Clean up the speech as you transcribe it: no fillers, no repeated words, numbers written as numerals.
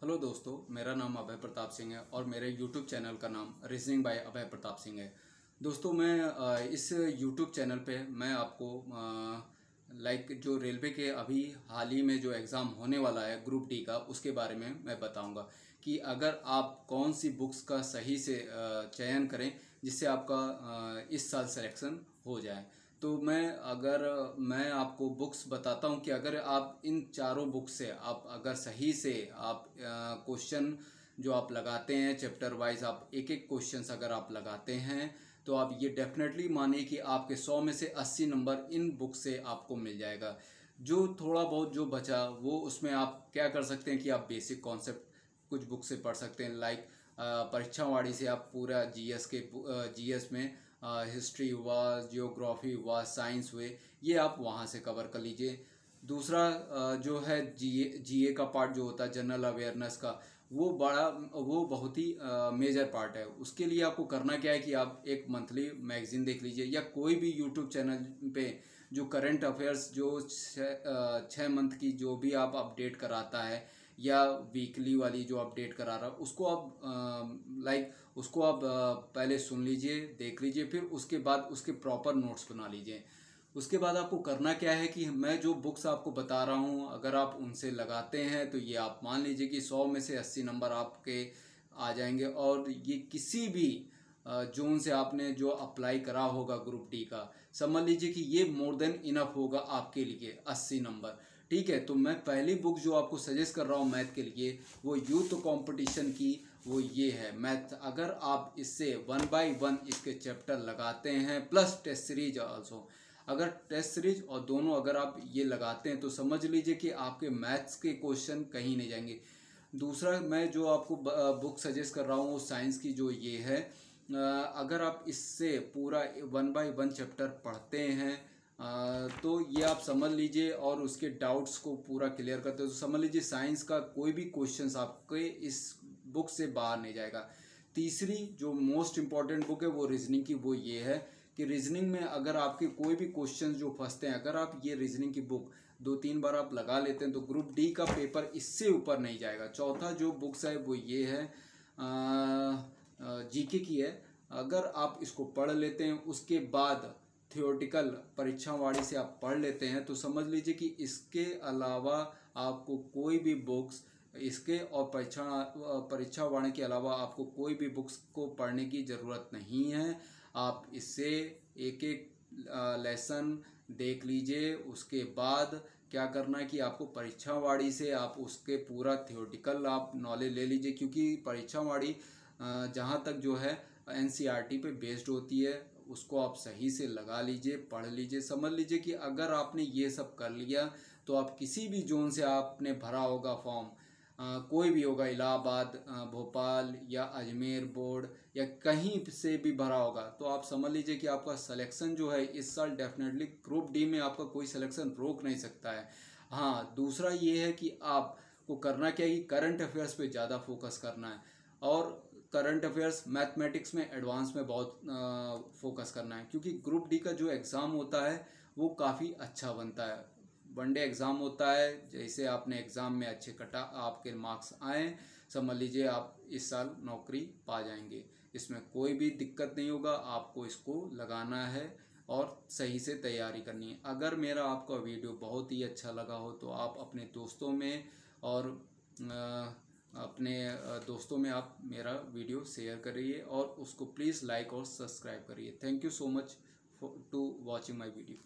Hello दोस्तों, मेरा नाम अभय प्रताप सिंह है और मेरे यूट्यूब चैनल का नाम रीजनिंग बाय अभय प्रताप सिंह है। दोस्तों, मैं इस यूट्यूब चैनल पे मैं आपको जो रेलवे के अभी हाल ही में जो एग्ज़ाम होने वाला है ग्रुप डी का, उसके बारे में मैं बताऊंगा कि अगर आप कौन सी बुक्स का सही से चयन करें जिससे आपका इस साल सिलेक्शन हो जाए। तो मैं आपको बुक्स बताता हूं कि अगर आप इन चारों बुक से आप अगर सही से आप क्वेश्चन जो आप लगाते हैं चैप्टर वाइज, आप एक एक क्वेश्चंस अगर आप लगाते हैं तो आप ये डेफिनेटली मानिए कि आपके 100 में से 80 नंबर इन बुक से आपको मिल जाएगा। जो थोड़ा बहुत जो बचा वो उसमें आप क्या कर सकते हैं कि आप बेसिक कॉन्सेप्ट कुछ बुक से पढ़ सकते हैं। परीक्षावाड़ी से आप पूरा जीएस में हिस्ट्री हुआ, जियोग्राफी हुआ, साइंस हुए, ये आप वहाँ से कवर कर लीजिए। दूसरा जो है जीए का पार्ट जो होता है जनरल अवेयरनेस का, वो बहुत ही मेजर पार्ट है। उसके लिए आपको करना क्या है कि आप एक मंथली मैगजीन देख लीजिए या कोई भी यूट्यूब चैनल पे जो करंट अफेयर्स जो 6 मंथ की जो भी आप अपडेट कराता है या वीकली वाली जो अपडेट करा रहा है उसको आप पहले सुन लीजिए, देख लीजिए, फिर उसके बाद उसके प्रॉपर नोट्स बना लीजिए। उसके बाद आपको करना क्या है कि मैं जो बुक्स आपको बता रहा हूँ अगर आप उनसे लगाते हैं तो ये आप मान लीजिए कि 100 में से 80 नंबर आपके आ जाएंगे। और ये किसी भी जोन से आपने जो अप्लाई करा होगा ग्रुप डी का, समझ लीजिए कि ये मोर देन इनफ होगा आपके लिए 80 नंबर। ठीक है, तो मैं पहली बुक जो आपको सजेस्ट कर रहा हूँ मैथ के लिए वो यूथ कंपटीशन की, वो ये है मैथ। अगर आप इससे 1 बाय 1 इसके चैप्टर लगाते हैं प्लस टेस्ट सीरीज ऑल्सो, अगर टेस्ट सीरीज और दोनों अगर आप ये लगाते हैं तो समझ लीजिए कि आपके मैथ्स के क्वेश्चन कहीं नहीं जाएंगे। दूसरा मैं जो आपको बुक सजेस्ट कर रहा हूँ वो साइंस की जो ये है, अगर आप इससे पूरा 1 बाय 1 चैप्टर पढ़ते हैं तो ये आप समझ लीजिए और उसके डाउट्स को पूरा क्लियर करते हो तो समझ लीजिए साइंस का कोई भी क्वेश्चंस आपके इस बुक से बाहर नहीं जाएगा। तीसरी जो मोस्ट इम्पॉर्टेंट बुक है वो रीजनिंग की, वो ये है कि रीजनिंग में अगर आपके कोई भी क्वेश्चन जो फंसते हैं, अगर आप ये रीजनिंग की बुक 2-3 बार आप लगा लेते हैं तो ग्रुप डी का पेपर इससे ऊपर नहीं जाएगा। चौथा जो बुक्स है वो ये है जीके की है। अगर आप इसको पढ़ लेते हैं उसके बाद थियोरटिकल परीक्षावाड़ी से आप पढ़ लेते हैं तो समझ लीजिए कि इसके अलावा आपको कोई भी बुक्स इसके और परीक्षावाणी के अलावा आपको कोई भी बुक्स को पढ़ने की ज़रूरत नहीं है। आप इससे एक एक लेसन देख लीजिए। उसके बाद क्या करना है कि आपको परीक्षावाड़ी से आप उसके पूरा थियोरटिकल आप नॉलेज ले लीजिए, क्योंकि परीक्षावाड़ी जहाँ तक जो है एनसीईआरटी पे बेस्ड होती है, उसको आप सही से लगा लीजिए, पढ़ लीजिए। समझ लीजिए कि अगर आपने ये सब कर लिया तो आप किसी भी जोन से आपने भरा होगा फॉर्म, कोई भी होगा, इलाहाबाद, भोपाल या अजमेर बोर्ड या कहीं से भी भरा होगा, तो आप समझ लीजिए कि आपका सिलेक्शन जो है इस साल डेफिनेटली ग्रुप डी में आपका कोई सिलेक्शन रोक नहीं सकता है। हाँ, दूसरा ये है कि आपको करना क्या है कि करंट अफेयर्स पे ज़्यादा फोकस करना है और करंट अफेयर्स मैथमेटिक्स में एडवांस में बहुत फोकस करना है, क्योंकि ग्रुप डी का जो एग्ज़ाम होता है वो काफ़ी अच्छा बनता है। वनडे एग्ज़ाम होता है, जैसे आपने एग्ज़ाम में अच्छे आपके मार्क्स आए, समझ लीजिए आप इस साल नौकरी पा जाएंगे। इसमें कोई भी दिक्कत नहीं होगा, आपको इसको लगाना है और सही से तैयारी करनी है। अगर मेरा आपका वीडियो बहुत ही अच्छा लगा हो तो आप अपने दोस्तों में और आप मेरा वीडियो शेयर करिए और उसको प्लीज़ लाइक और सब्सक्राइब करिए। Thank you so much to watching my video.